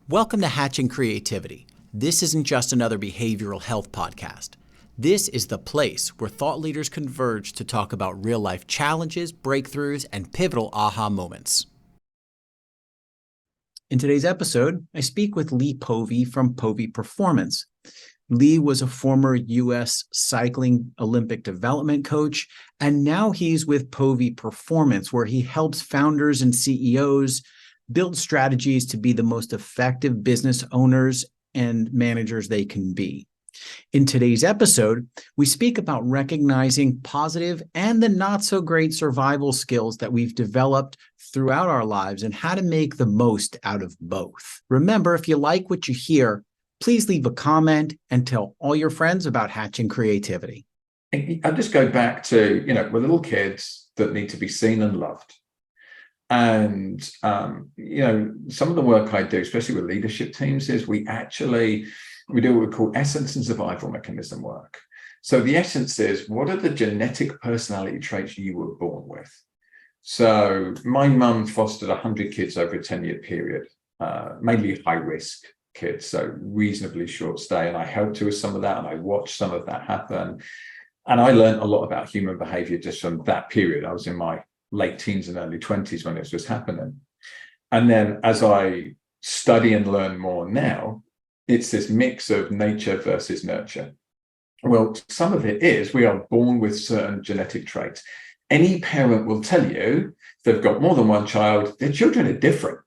Welcome to Hatching Creativity. This isn't just another behavioral health podcast. This is the place where thought leaders converge to talk about real-life challenges, breakthroughs, and pivotal aha moments. In today's episode, I speak with Lee Povey from Povey Performance. Lee was a former U.S. cycling Olympic development coach, and now he's with Povey Performance, where he helps founders and CEOs build strategies to be the most effective business owners and managers they can be. In today's episode, we speak about recognizing positive and the not so great survival skills that we've developed throughout our lives and how to make the most out of both. Remember, if you like what you hear, please leave a comment and tell all your friends about Hatching Creativity. I just go back to, we're little kids that need to be seen and loved. And, some of the work I do, especially with leadership teams, is we do what we call essence and survival mechanism work. So the essence is, what are the genetic personality traits you were born with? So my mum fostered 100 kids over a 10-year period, mainly high-risk kids, so reasonably short stay. And I helped her with some of that, and I watched some of that happen. And I learned a lot about human behavior just from that period. I was in my late teens and early 20s when this was happening. And then as I study and learn more now, it's this mix of nature versus nurture. Well, some of it is we are born with certain genetic traits. Any parent will tell you if they've got more than one child, their children are different.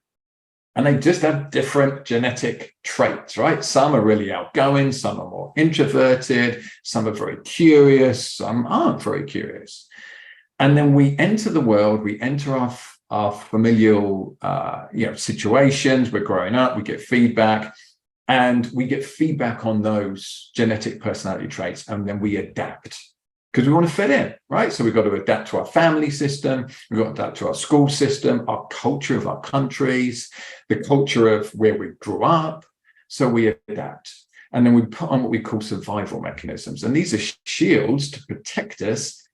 And they just have different genetic traits, right? Some are really outgoing, some are more introverted, some are very curious, some aren't very curious. And then we enter the world, we enter our familial situations, we're growing up, we get feedback, and we get feedback on those genetic personality traits, and then we adapt because we want to fit in, right? So we've got to adapt to our family system, we've got to adapt to our school system, our culture of our countries, the culture of where we grew up. So we adapt. And then we put on what we call survival mechanisms. And these are shields to protect us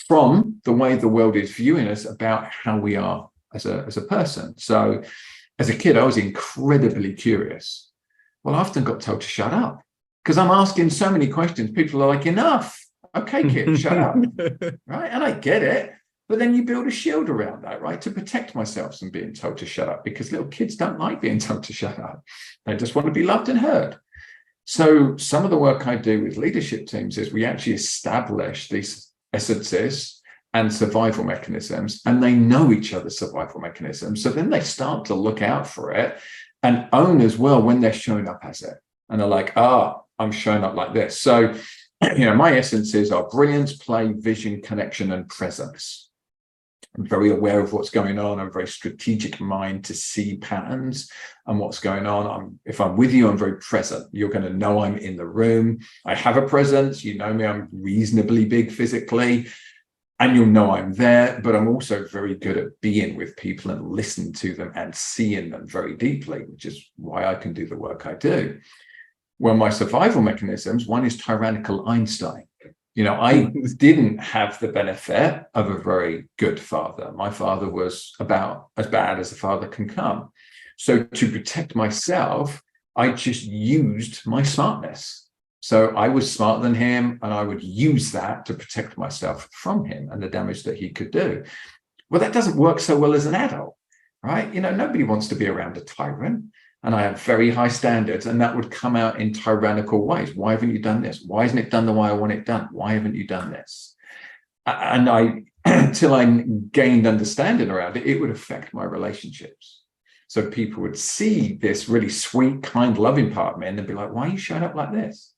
from the way the world is viewing us about how we are as a person. So as a kid, I was incredibly curious. Well, I often got told to shut up because I'm asking so many questions. People are like, enough. Okay, kid, shut up. Right. And I get it. But then you build a shield around that, right? To protect myself from being told to shut up, because little kids don't like being told to shut up. They just want to be loved and heard. So some of the work I do with leadership teams is we actually establish these essences and survival mechanisms, and they know each other's survival mechanisms. So then they start to look out for it and own as well when they're showing up as it. And they're like, I'm showing up like this. So, my essences are brilliance, play, vision, connection, and presence. I'm very aware of what's going on. I'm a very strategic mind to see patterns and what's going on. If I'm with you, I'm very present. You're going to know I'm in the room. I have a presence. You know me, I'm reasonably big physically, and you'll know I'm there. But I'm also very good at being with people and listening to them and seeing them very deeply, which is why I can do the work I do. Well, my survival mechanisms, one is tyrannical Einstein. I didn't have the benefit of a very good father. My father was about as bad as a father can come. So to protect myself, I just used my smartness. So I was smarter than him, and I would use that to protect myself from him and the damage that he could do. Well, that doesn't work so well as an adult, right? Nobody wants to be around a tyrant. And I have very high standards, and that would come out in tyrannical ways. Why haven't you done this? Why isn't it done the way I want it done? Why haven't you done this? And until I gained understanding around it, it would affect my relationships. So people would see this really sweet, kind, loving part of me, and they'd be like, why are you showing up like this?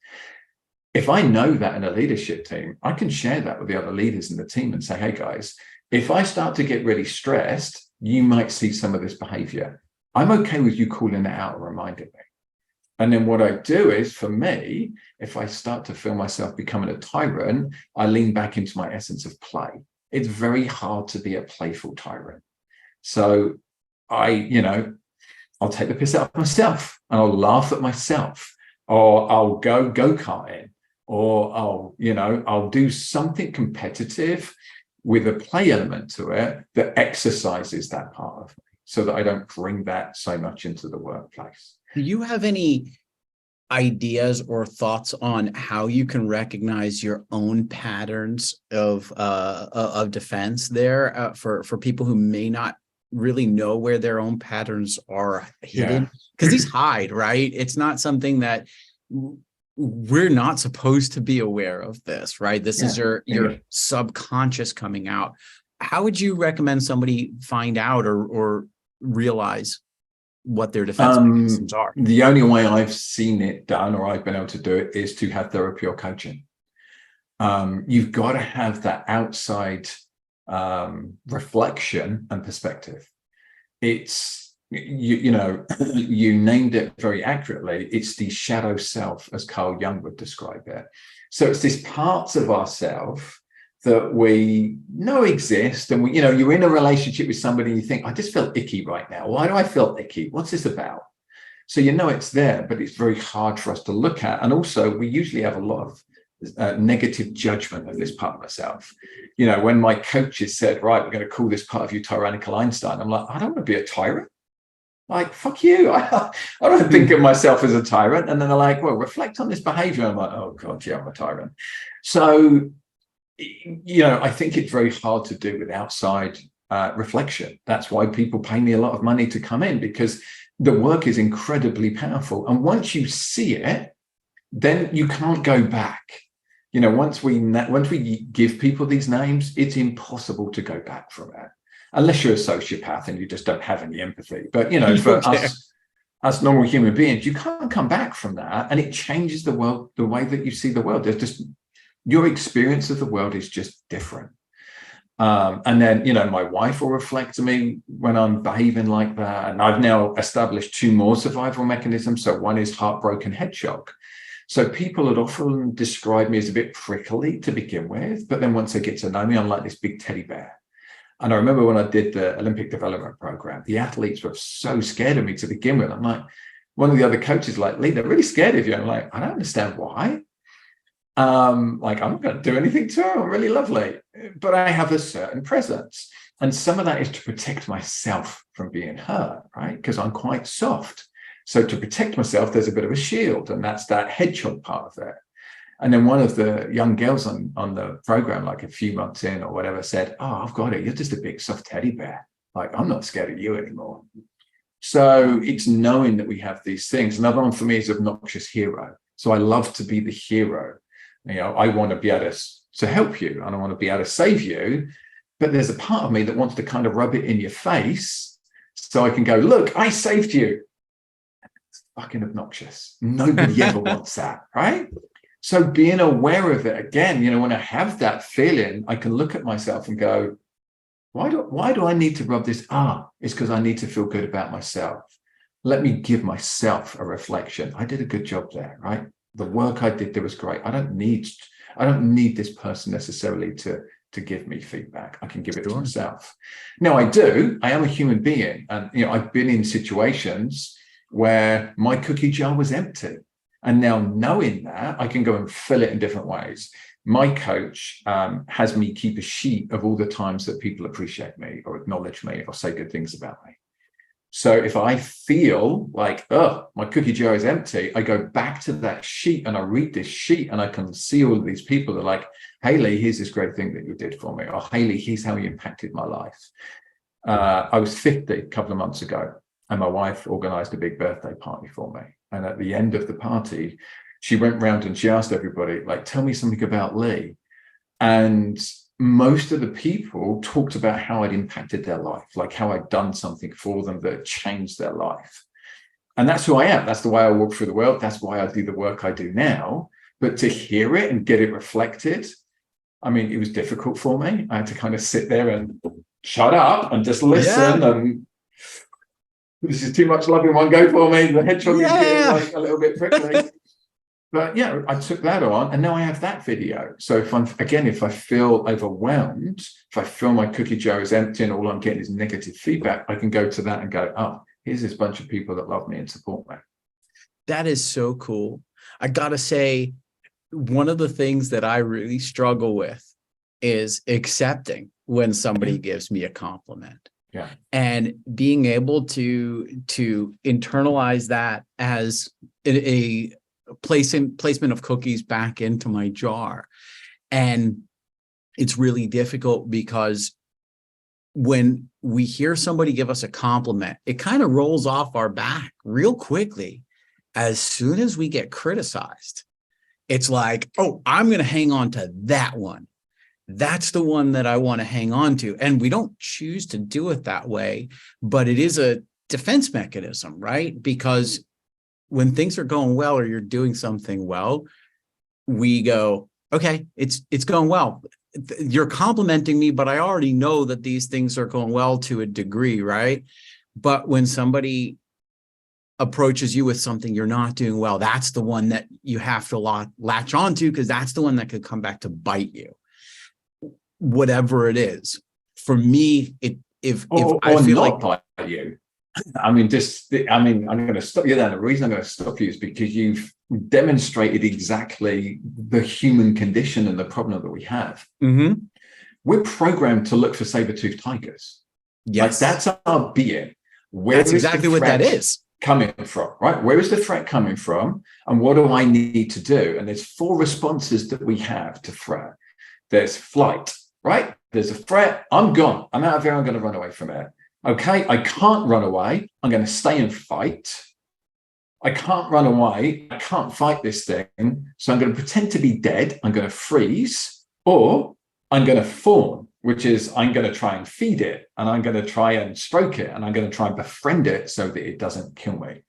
If I know that in a leadership team, I can share that with the other leaders in the team and say, hey guys, if I start to get really stressed, you might see some of this behavior. I'm okay with you calling it out and reminding me. And then what I do is, for me, if I start to feel myself becoming a tyrant, I lean back into my essence of play. It's very hard to be a playful tyrant. So I'll take the piss out of myself, and I'll laugh at myself, or I'll go-karting, or I'll do something competitive with a play element to it that exercises that part of me. so that I don't bring that so much into the workplace. Do you have any ideas or thoughts on how you can recognize your own patterns of defense there, for people who may not really know where their own patterns are hidden? Because these hide, right? It's not something that we're not supposed to be aware of this, right? This is your subconscious coming out. How would you recommend somebody find out or realize what their defense mechanisms are? The only way I've seen it done, or I've been able to do it, is to have therapy or coaching. You've got to have that outside reflection and perspective. It's, you know, you named it very accurately. It's the shadow self, as Carl Jung would describe it. So it's these parts of ourself that we know exist, and we, you know, you're in a relationship with somebody and you think, I just feel icky right now. Why do I feel icky? What's this about? So you know it's there, but it's very hard for us to look at. And also, we usually have a lot of negative judgment of this part of myself. You know, when my coaches said, right, we're going to call this part of you tyrannical Einstein, I'm like, I don't want to be a tyrant. Like, fuck you. I don't think of myself as a tyrant. And then they're like, well, reflect on this behavior. I'm like, oh God, yeah, I'm a tyrant. So, you know, I think it's very hard to do with outside reflection. That's why people pay me a lot of money to come in, because the work is incredibly powerful. And once you see it, then you can't go back. You know, once we give people these names, it's impossible to go back from it, unless you're a sociopath and you just don't have any empathy. But, you know, for us normal human beings, you can't come back from that. And it changes the world, the way that you see the world. There's just, your experience of the world is just different. And then, you know, my wife will reflect to me when I'm behaving like that. And I've now established 2 more survival mechanisms. So one is heartbroken head shock. So people had often described me as a bit prickly to begin with, but then once they get to know me, I'm like this big teddy bear. And I remember when I did the Olympic development program, the athletes were so scared of me to begin with. I'm like, one of the other coaches like, Lee, they're really scared of you. I'm like, I don't understand why. Like, I'm not going to do anything to her. I'm really lovely, but I have a certain presence. And some of that is to protect myself from being hurt, right? Because I'm quite soft. So to protect myself, there's a bit of a shield, and that's that hedgehog part of it. And then one of the young girls on the program, like a few months in or whatever, said, oh, I've got it. You're just a big soft teddy bear. Like, I'm not scared of you anymore. So it's knowing that we have these things. Another one for me is obnoxious hero. So I love to be the hero. You know, I want to be able to help you, and I want to be able to save you. But there's a part of me that wants to kind of rub it in your face so I can go, look, I saved you. It's fucking obnoxious. Nobody ever wants that, right? So being aware of it again, you know, when I have that feeling, I can look at myself and go, why do I need to rub this? It's because I need to feel good about myself. Let me give myself a reflection. I did a good job there, right? The work I did there was great. I don't need this person necessarily to give me feedback. I can give it to myself. Now I am a human being, and you know, I've been in situations where my cookie jar was empty. And now knowing that, I can go and fill it in different ways. My coach has me keep a sheet of all the times that people appreciate me or acknowledge me or say good things about me. So if I feel like, oh, my cookie jar is empty, I go back to that sheet and I read this sheet and I can see all of these people that are like, hey, Lee, here's this great thing that you did for me. Or, hey, Lee, here's how you impacted my life. I was 50 a couple of months ago, and my wife organized a big birthday party for me. And at the end of the party, she went round and she asked everybody, like, tell me something about Lee. And most of the people talked about how I'd impacted their life, like how I'd done something for them that changed their life. And that's who I am. That's the way I walk through the world. That's why I do the work I do now. But to hear it and get it reflected, I mean, it was difficult for me. I had to kind of sit there and shut up and just listen. And this is too much love in one go for me. The hedgehog is getting like a little bit prickly. But yeah, I took that on, and now I have that video. So if I feel overwhelmed, if I feel my cookie jar is empty and all I'm getting is negative feedback, I can go to that and go, oh, here's this bunch of people that love me and support me. That is so cool. I gotta say, one of the things that I really struggle with is accepting when somebody gives me a compliment. Yeah. And being able to internalize that as a placement of cookies back into my jar. And it's really difficult because when we hear somebody give us a compliment, it kind of rolls off our back real quickly. As soon as we get criticized, it's like, oh, I'm going to hang on to that one. That's the one that I want to hang on to. And we don't choose to do it that way, but it is a defense mechanism, right? Because when things are going well or you're doing something well, we go, okay, it's going well. You're complimenting me, but I already know that these things are going well to a degree, right? But when somebody approaches you with something you're not doing well, that's the one that you have to latch onto, because that's the one that could come back to bite you, whatever it is. For me, if I feel like bite you. I'm going to stop you there. The reason I'm going to stop you is because you've demonstrated exactly the human condition and the problem that we have. Mm-hmm. We're programmed to look for saber-toothed tigers. Yes, like, that's our being. That's exactly what that is. Coming from, right? Where is the threat coming from? And what do I need to do? And there's 4 responses that we have to threat. There's flight, right? There's a threat. I'm gone. I'm out of here. I'm going to run away from it. Okay, I can't run away. I'm going to stay and fight. I can't run away. I can't fight this thing. So I'm going to pretend to be dead. I'm going to freeze, or I'm going to fawn, which is I'm going to try and feed it, and I'm going to try and stroke it, and I'm going to try and befriend it so that it doesn't kill me.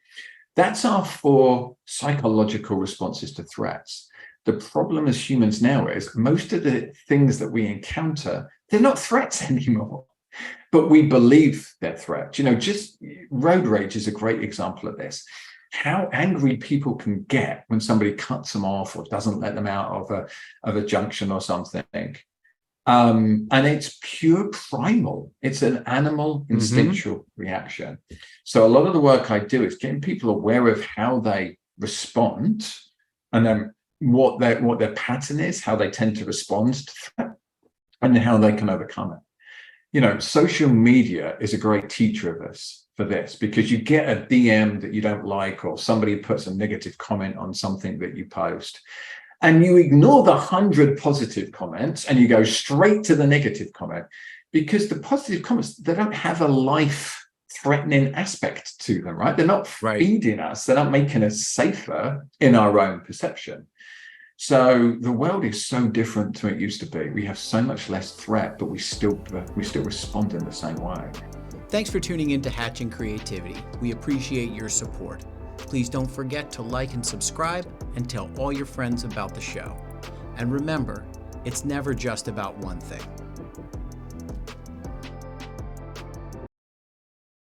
That's our 4 psychological responses to threats. The problem as humans now is most of the things that we encounter, they're not threats anymore. But we believe they're threats. Just road rage is a great example of this. How angry people can get when somebody cuts them off or doesn't let them out of a junction or something. And it's pure primal. It's an animal instinctual reaction. So a lot of the work I do is getting people aware of how they respond, and then what their pattern is, how they tend to respond to threat, and how they can overcome it. Social media is a great teacher of us for this, because you get a DM that you don't like, or somebody puts a negative comment on something that you post, and you ignore the 100 positive comments and you go straight to the negative comment, because the positive comments, they don't have a life-threatening aspect to them, right? They're not feeding us. They're not making us safer in our own perception. So the world is so different to what it used to be. We have so much less threat, but we still respond in the same way. Thanks for tuning in to Hatching Creativity. We appreciate your support. Please don't forget to like and subscribe, and tell all your friends about the show. And remember, it's never just about one thing.